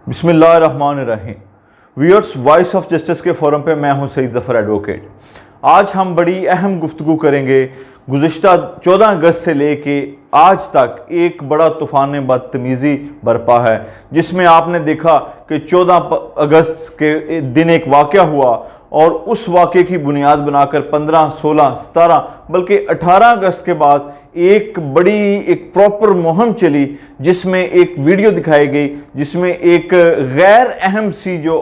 बिस्मिल्लाहिर्रहमानिर्रहीम। Viewers, voice of justice के forum पे मैं हूं सईद ज़फ़र एडवोकेट। आज हम बड़ी अहम गुफ्तगू करेंगे। गुज़िश्ता 14 अगस्त से लेके आज तक एक बड़ा तूफ़ान बदतमीज़ी बरपा है, जिसमें आपने देखा कि 14 अगस्त के दिन एक वाक़या हुआ और उस वाक़े की बुनियाद बनाकर 15, 16, 17 बल्कि 18 अगस्त के बाद एक प्रॉपर मुहिम चली, जिसमें एक वीडियो दिखाई गई जिसमें एक गैर अहम सी जो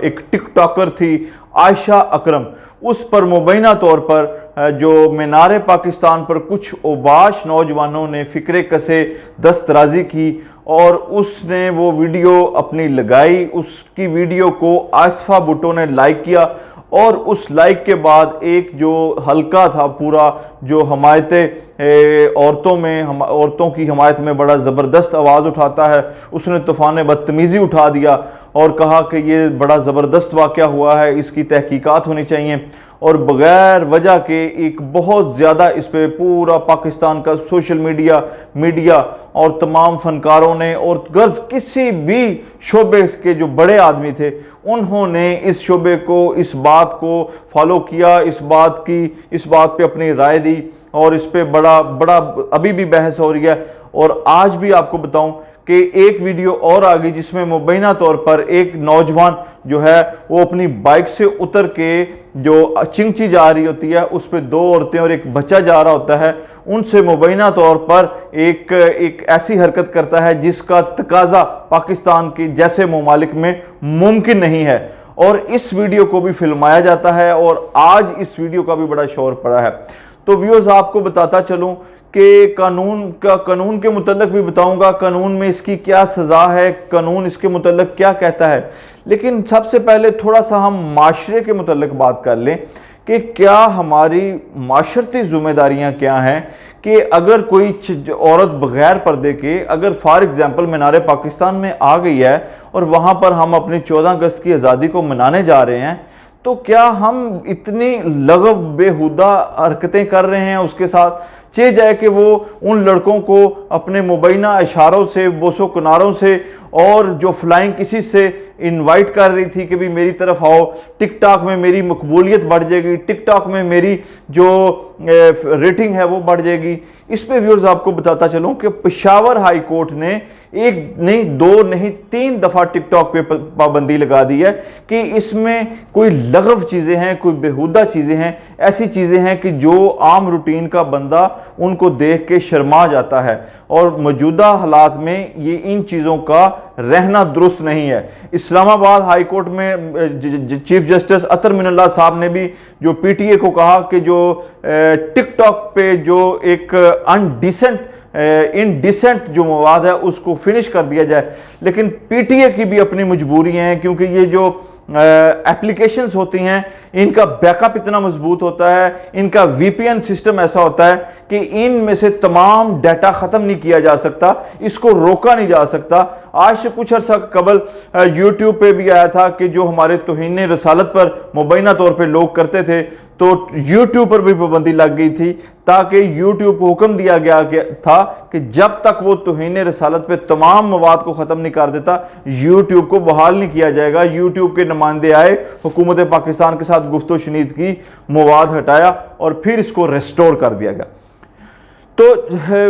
एक टिकटॉकर थी आयशा अकरम, उस पर मुबैना तौर पर जो मीनार पाकिस्तान पर कुछ ओबाश नौजवानों ने फ़िक्रे कसे दस्तराजी की और उसने वो वीडियो अपनी लगाई। उसकी वीडियो को आसफ़ा भुट्टो ने लाइक किया और उस लाइक के बाद एक जो हल्का था पूरा जो औरतों की हमायत में बड़ा ज़बरदस्त आवाज़ उठाता है, उसने तूफ़ान बदतमीज़ी उठा दिया और कहा कि ये बड़ा ज़बरदस्त वाक़या हुआ है, इसकी तहकीकात होनी चाहिए। और बग़ैर वजह के एक बहुत ज़्यादा इस पर पूरा पाकिस्तान का सोशल मीडिया और तमाम फ़नकारों ने और गर्ज किसी भी शोबे के जो बड़े आदमी थे उन्होंने इस शोबे को, इस बात को फॉलो किया, इस बात पे अपनी राय दी और इस पे बड़ा अभी भी बहस हो रही है। और आज भी आपको बताऊं कि एक वीडियो और आ गई जिसमें मुबैना तौर पर एक नौजवान जो है वो अपनी बाइक से उतर के जो चिंची जा रही होती है उस पर 2 औरतें और एक बच्चा जा रहा होता है, उनसे मुबैना तौर पर एक ऐसी हरकत करता है जिसका तकाजा पाकिस्तान के जैसे ममालिक में मुमकिन नहीं है। और इस वीडियो को भी फिल्माया जाता है और आज इस वीडियो का भी बड़ा शोर पड़ा है। तो व्यूअर्स, आपको बताता चलूं कि कानून के मुतल्लिक भी बताऊंगा, कानून में इसकी क्या सज़ा है, कानून इसके मुतल्लिक क्या कहता है। लेकिन सबसे पहले थोड़ा सा हम माशरे के मुतल्लिक बात कर लें कि क्या हमारी माशरती ज़िम्मेदारियां क्या हैं कि अगर कोई औरत बग़ैर पर्दे के अगर फॉर एग्ज़ाम्पल मीनार पाकिस्तान में आ गई है और वहाँ पर हम अपनी 14 अगस्त की आज़ादी को मनाने जा रहे हैं, तो क्या हम इतनी लगव बेहुदा हरकतें कर रहे हैं उसके साथ? चे जाए कि वो उन लड़कों को अपने मुबैना इशारों से, बोसो किनारों से और जो फ्लाइंग किसी से इनवाइट कर रही थी कि भी मेरी तरफ आओ, टिकटॉक में मेरी मकबूलियत बढ़ जाएगी, टिकटॉक में मेरी जो रेटिंग है वो बढ़ जाएगी। इस पे व्यूअर्स आपको बताता चलूं कि पेशावर हाई कोर्ट ने 1 नहीं 2 नहीं 3 दफ़ा टिकटॉक पे पाबंदी लगा दी है कि इसमें कोई लगव चीज़ें हैं, कोई बेहुदा चीज़ें हैं, ऐसी चीज़ें हैं कि जो आम रूटीन का बंदा उनको देख के शर्मा जाता है और मौजूदा हालात में ये इन चीज़ों का रहना दुरुस्त नहीं है। इस्लामाबाद हाई कोर्ट में चीफ जस्टिस अतर मिनल्लाह साहब ने भी जो पीटीए को कहा कि जो टिकटॉक पे जो एक इनडिसेंट जो मवाद है उसको फिनिश कर दिया जाए। लेकिन पीटीए की भी अपनी मजबूरियां हैं क्योंकि ये जो एप्लीकेशंस होती हैं इनका बैकअप इतना मजबूत होता है, इनका वीपीएन सिस्टम ऐसा होता है कि इनमें से तमाम डाटा ख़त्म नहीं किया जा सकता, इसको रोका नहीं जा सकता। आज से कुछ अर्सा कबल यूट्यूब पे भी आया था कि जो हमारे तौहीन रसालत पर मुबैना तौर पे लोग करते थे तो यूट्यूब पर भी पाबंदी लग गई थी, ताकि यूट्यूब को हुक्म दिया गया था कि जब तक वो तौहीन रसालत पे तमाम मवाद को ख़त्म नहीं कर देता यूट्यूब को बहाल नहीं किया जाएगा। यूट्यूब के नुमाइंदे आए, हुकूमत पाकिस्तान के साथ गुफ्तो शनीद की, मवाद हटाया और फिर इसको रेस्टोर कर दिया गया। तो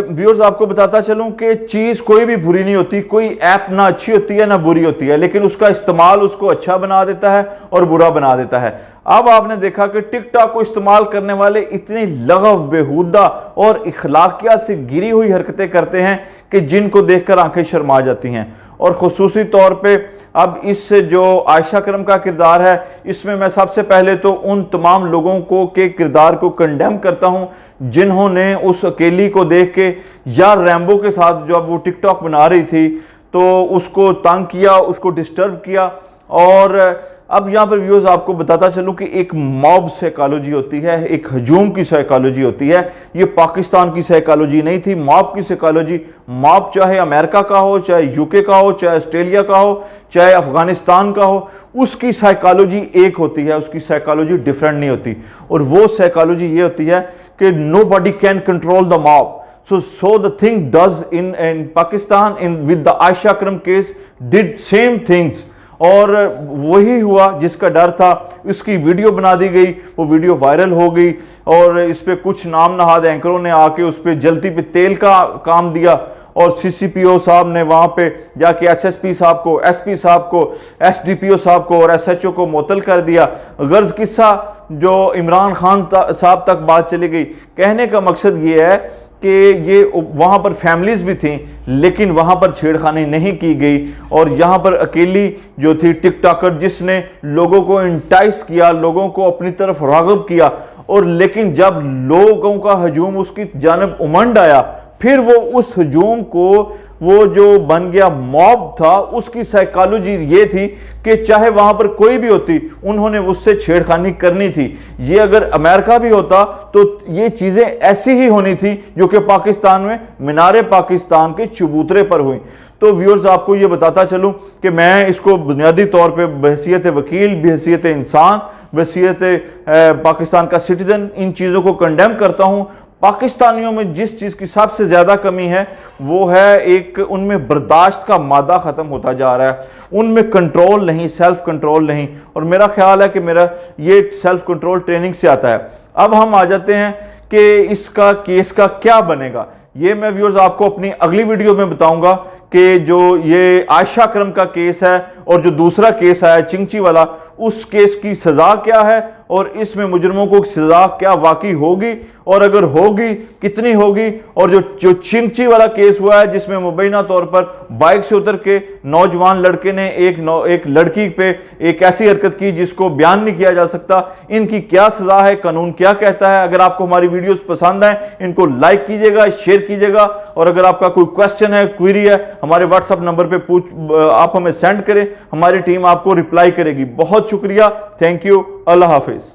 व्यूअर्स, आपको बताता चलूं कि चीज़ कोई भी बुरी नहीं होती, कोई ऐप ना अच्छी होती है ना बुरी होती है, लेकिन उसका इस्तेमाल उसको अच्छा बना देता है और बुरा बना देता है। अब आपने देखा कि टिकटॉक को इस्तेमाल करने वाले इतनी लगव बेहुदा और इखलाकियत से गिरी हुई हरकतें करते हैं कि जिनको देखकर आंखें शर्मा जाती हैं। और ख़ुसूसी तौर पे अब इस जो आयशा अकरम का किरदार है, इसमें मैं सबसे पहले तो उन तमाम लोगों को के किरदार को कंडेम करता हूं जिन्होंने उस अकेली को देख के या रैम्बो के साथ जब वो टिकटॉक बना रही थी तो उसको तंग किया, उसको डिस्टर्ब किया। और अब यहाँ पर व्यूअर्स आपको बताता चलूँ कि एक मॉब साइकोलॉजी होती है, एक हजूम की साइकोलॉजी होती है। ये पाकिस्तान की साइकोलॉजी नहीं थी, मॉब की साइकोलॉजी। मॉब चाहे अमेरिका का हो, चाहे यूके का हो, चाहे ऑस्ट्रेलिया का हो, चाहे अफगानिस्तान का हो, उसकी साइकोलॉजी एक होती है, उसकी साइकोलॉजी डिफरेंट नहीं होती। और वो साइकोलॉजी ये होती है कि nobody can control the mob. So the thing does in Pakistan with the Aisha Akram case did same things. اور وہی ہوا جس کا ڈر تھا، اس کی ویڈیو بنا دی گئی، وہ ویڈیو وائرل ہو گئی اور اس پہ کچھ نام نہاد اینکروں نے آ کے اس پہ جلتی پہ تیل کا کام دیا، اور CCPO صاحب نے وہاں پہ جا کے SSP صاحب کو، SP صاحب کو، SDPO صاحب کو اور SHO کو معطل کر دیا۔ غرض قصہ جو عمران خان صاحب تک بات چلی گئی۔ کہنے کا مقصد یہ ہے کہ یہ وہاں پر فیملیز بھی تھیں لیکن وہاں پر چھیڑ خانی نہیں کی گئی، اور یہاں پر اکیلی جو تھی ٹک ٹاکر جس نے لوگوں کو انٹائس کیا، لوگوں کو اپنی طرف راغب کیا، اور لیکن جب لوگوں کا ہجوم اس کی جانب امنڈ آیا، پھر وہ اس ہجوم کو وہ جو بن گیا موب تھا، اس کی سائیکالوجی یہ تھی کہ چاہے وہاں پر کوئی بھی ہوتی انہوں نے اس سے چھیڑ خانی کرنی تھی۔ یہ اگر امریکہ بھی ہوتا تو یہ چیزیں ایسی ہی ہونی تھی جو کہ پاکستان میں مینار پاکستان کے چبوترے پر ہوئیں۔ تو ویورز آپ کو یہ بتاتا چلوں کہ میں اس کو بنیادی طور پہ بحیثیت وکیل، بحیثیت انسان، بحیثیت پاکستان کا سٹیزن ان چیزوں کو کنڈیم کرتا ہوں۔ پاکستانیوں میں جس چیز کی سب سے زیادہ کمی ہے وہ ہے ایک ان میں برداشت کا مادہ ختم ہوتا جا رہا ہے، ان میں کنٹرول نہیں، سیلف کنٹرول نہیں، اور میرا خیال ہے کہ میرا یہ سیلف کنٹرول ٹریننگ سے آتا ہے۔ اب ہم آ جاتے ہیں کہ اس کا کیس کا کیا بنے گا۔ یہ میں ویورز آپ کو اپنی اگلی ویڈیو میں بتاؤں گا کہ جو یہ عائشہ اکرم کا کیس ہے اور جو دوسرا کیس آیا چنگچی والا، اس کیس کی سزا کیا ہے اور اس میں مجرموں کو سزا کیا واقعی ہوگی، اور اگر ہوگی کتنی ہوگی، اور جو چنگچی والا کیس ہوا ہے جس میں مبینہ طور پر بائک سے اتر کے نوجوان لڑکے نے ایک لڑکی پہ ایک ایسی حرکت کی جس کو بیان نہیں کیا جا سکتا، ان کی کیا سزا ہے، قانون کیا کہتا ہے۔ اگر آپ کو ہماری ویڈیوز پسند ہیں ان کو لائک کیجئے گا، شیئر کیجئے گا، اور اگر آپ کا کوئی کویسچن ہے، کوئری ہے، ہمارے واٹس ایپ نمبر پہ آپ ہمیں سینڈ کریں، ہماری ٹیم آپ کو رپلائی کرے گی۔ بہت شکریہ، تھینک یو، اللہ حافظ۔